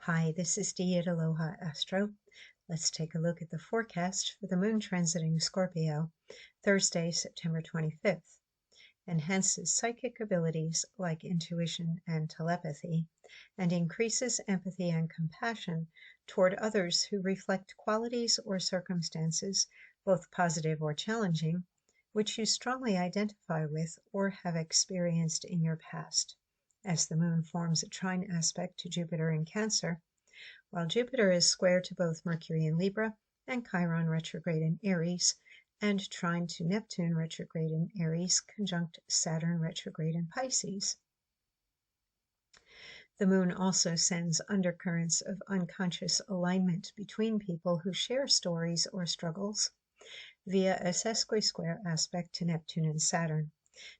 Hi, this is Dee at Aloha, Astro. Let's take a look at the forecast for the moon transiting Scorpio, Thursday, September 25th. Enhances psychic abilities like intuition and telepathy, and increases empathy and compassion toward others who reflect qualities or circumstances, both positive or challenging, which you strongly identify with or have experienced in your past. As the moon forms a trine aspect to Jupiter in Cancer, while Jupiter is square to both Mercury in Libra and Chiron retrograde in Aries, and trine to Neptune retrograde in Aries, conjunct Saturn retrograde in Pisces. The moon also sends undercurrents of unconscious alignment between people who share stories or struggles via a sesqui-square aspect to Neptune and Saturn,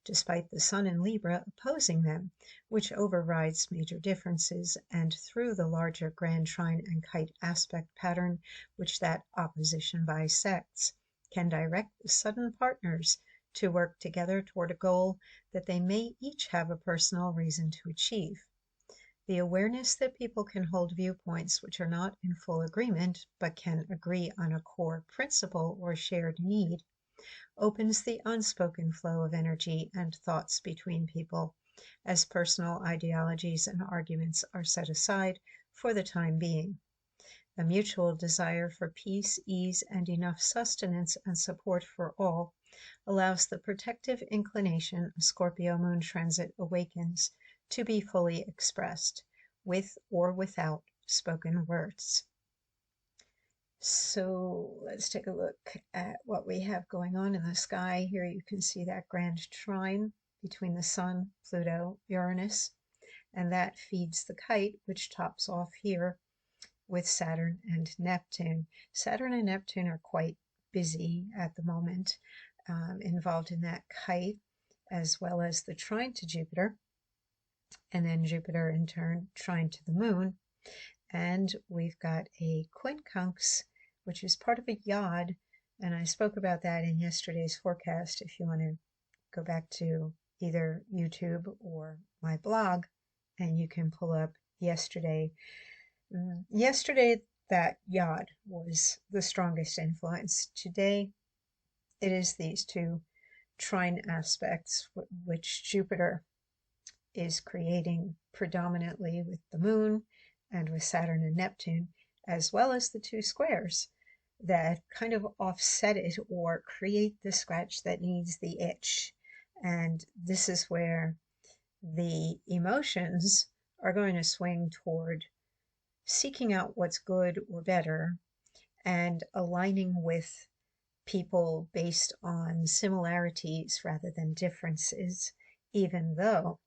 despite the Sun in Libra opposing them, which overrides major differences, and through the larger grand trine and kite aspect pattern which that opposition bisects, can direct the sudden partners to work together toward a goal that they may each have a personal reason to achieve. The awareness that people can hold viewpoints which are not in full agreement, but can agree on a core principle or shared need, opens the unspoken flow of energy and thoughts between people, as personal ideologies and arguments are set aside for the time being. A mutual desire for peace, ease, and enough sustenance and support for all allows the protective inclination a Scorpio moon transit awakens to be fully expressed, with or without spoken words. So let's take a look at what we have going on in the sky. Here you can see that grand trine between the Sun, Pluto, Uranus, and that feeds the kite, which tops off here with Saturn and Neptune. Saturn and Neptune are quite busy at the moment, involved in that kite, as well as the trine to Jupiter, and then Jupiter in turn trine to the moon. And we've got a quincunx, which is part of a yod, and I spoke about that in yesterday's forecast. If you want to go back to either YouTube or my blog, and you can pull up yesterday. Yesterday, that yod was the strongest influence. Today, it is these two trine aspects, which Jupiter is creating predominantly with the moon and with Saturn and Neptune, as well as the two squares that kind of offset it or create the scratch that needs the itch. And this is where the emotions are going to swing toward seeking out what's good or better and aligning with people based on similarities rather than differences, even though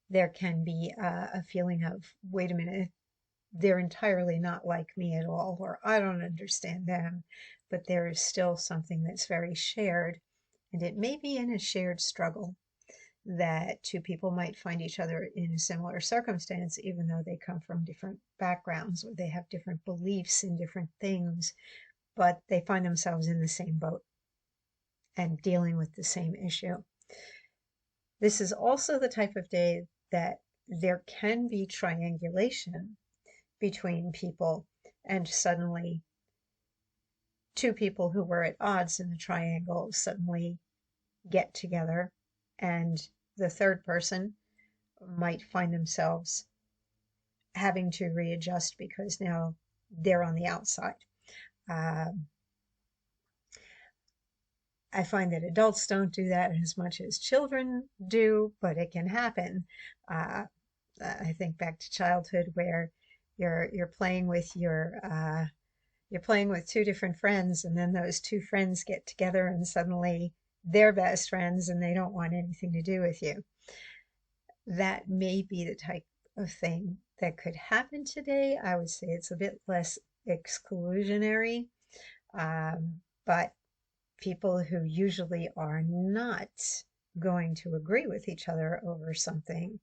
there can be a feeling of, wait a minute, they're entirely not like me at all, or I don't understand them, but there is still something that's very shared, and it may be in a shared struggle that two people might find each other in a similar circumstance, even though they come from different backgrounds or they have different beliefs in different things, but they find themselves in the same boat and dealing with the same issue. This is also the type of day that there can be triangulation between people, and suddenly two people who were at odds in the triangle suddenly get together, and the third person might find themselves having to readjust because now they're on the outside. I find that adults don't do that as much as children do, but it can happen. I think back to childhood where you're playing with you're playing with two different friends, and then those two friends get together and suddenly they're best friends and they don't want anything to do with you. That may be the type of thing that could happen today. I would say it's a bit less exclusionary, but people who usually are not going to agree with each other over something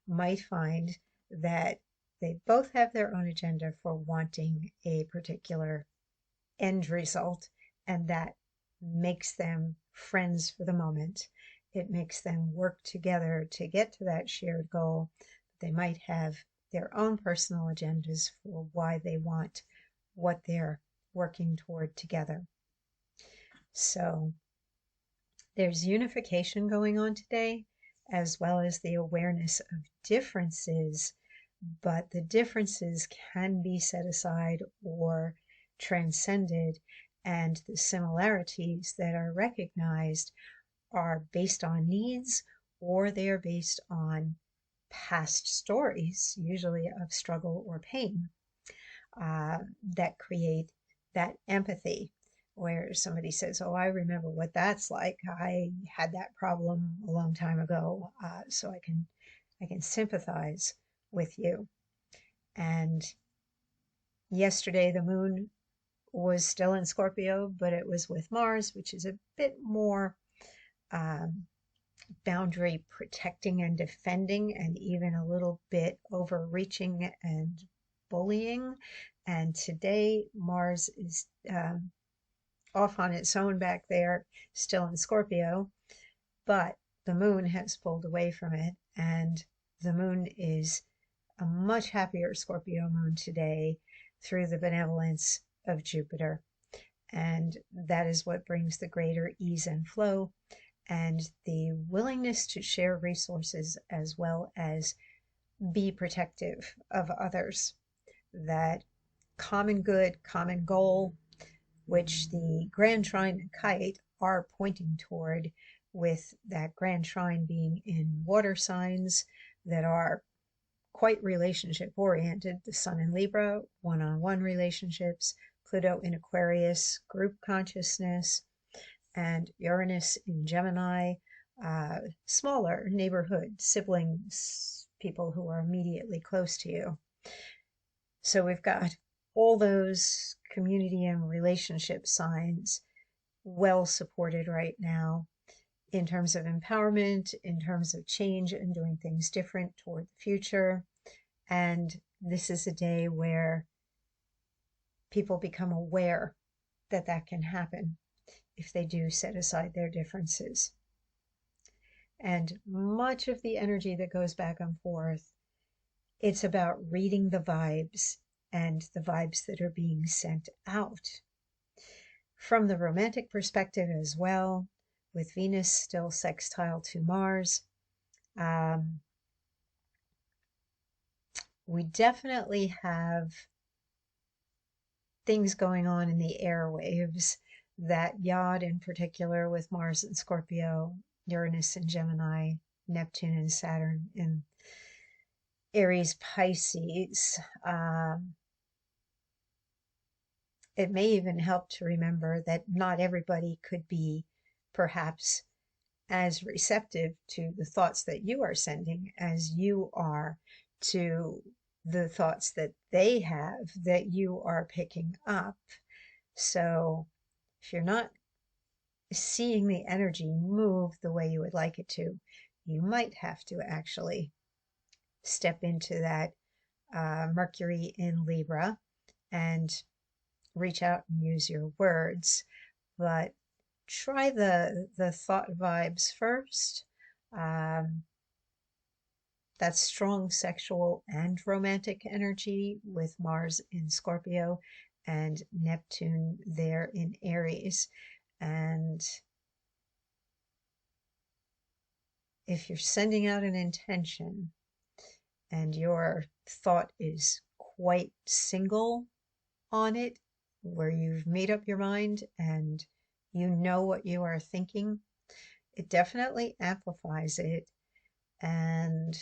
might find that they both have their own agenda for wanting a particular end result, and that makes them friends for the moment. It makes them work together to get to that shared goal. They might have their own personal agendas for why they want what they're working toward together. So there's unification going on today, as well as the awareness of differences, but the differences can be set aside or transcended, and the similarities that are recognized are based on needs, or they are based on past stories, usually of struggle or pain, that create that empathy, where somebody says, "Oh, I remember what that's like. I had that problem a long time ago, so I can sympathize with you." And yesterday, the moon was still in Scorpio, but it was with Mars, which is a bit more um, boundary protecting and defending, and even a little bit overreaching and bullying. And today, Mars is off on its own back there, still in Scorpio, but the moon has pulled away from it, and the moon is a much happier Scorpio moon today through the benevolence of Jupiter. And that is what brings the greater ease and flow and the willingness to share resources as well as be protective of others. That common good, common goal, which the Grand Trine and Kite are pointing toward, with that Grand Trine being in water signs that are quite relationship oriented. The Sun in Libra, one-on-one relationships, Pluto in Aquarius, group consciousness, and Uranus in Gemini, smaller neighborhood, siblings, people who are immediately close to you. So we've got all those community and relationship signs well supported right now in terms of empowerment, in terms of change and doing things different toward the future. And this is a day where people become aware that that can happen if they do set aside their differences. And much of the energy that goes back and forth, it's about reading the vibes and the vibes that are being sent out. From the romantic perspective as well, with Venus still sextile to Mars, we definitely have things going on in the airwaves. That yod in particular with Mars and Scorpio, Uranus and Gemini, Neptune and Saturn in Aries, Pisces. It may even help to remember that not everybody could be perhaps as receptive to the thoughts that you are sending as you are to the thoughts that they have that you are picking up. So if you're not seeing the energy move the way you would like it to, you might have to actually step into that Mercury in Libra and reach out and use your words. But try the thought vibes first. That strong sexual and romantic energy with Mars in Scorpio and Neptune there in Aries. And if you're sending out an intention and your thought is quite single on it, where you've made up your mind and you know what you are thinking, it definitely amplifies it. And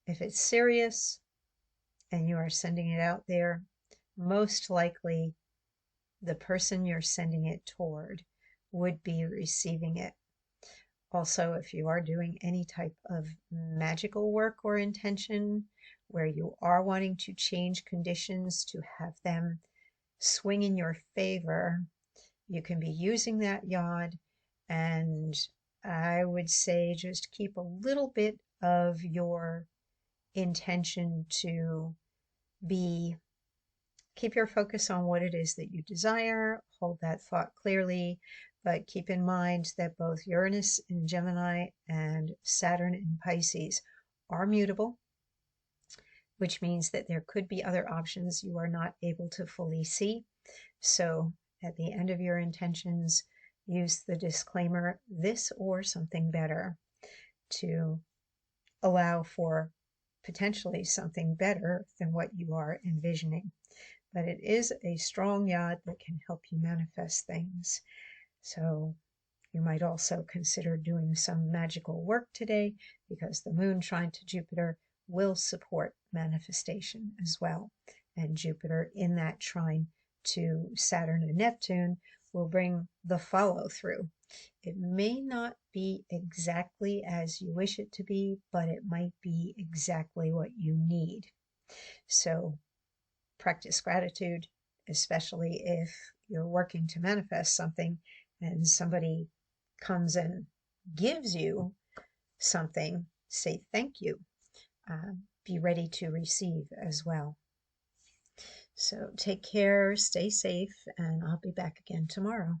if it's serious and you are sending it out there, most likely the person you're sending it toward would be receiving it. Also, if you are doing any type of magical work or intention where you are wanting to change conditions to have them swing in your favor, you can be using that yod. And I would say just keep a little bit of your intention to be, keep your focus on what it is that you desire, hold that thought clearly, but keep in mind that both Uranus in Gemini and Saturn in Pisces are mutable. which means that there could be other options you are not able to fully see. So at the end of your intentions, use the disclaimer, this or something better, to allow for potentially something better than what you are envisioning. But it is a strong yod that can help you manifest things. So you might also consider doing some magical work today, because the moon trine to Jupiter will support manifestation as well. And Jupiter in that trine to Saturn and Neptune will bring the follow through. It may not be exactly as you wish it to be, but it might be exactly what you need. So practice gratitude, especially if you're working to manifest something and somebody comes and gives you something. Say thank you. Be ready to receive as well. So take care, stay safe, and I'll be back again tomorrow.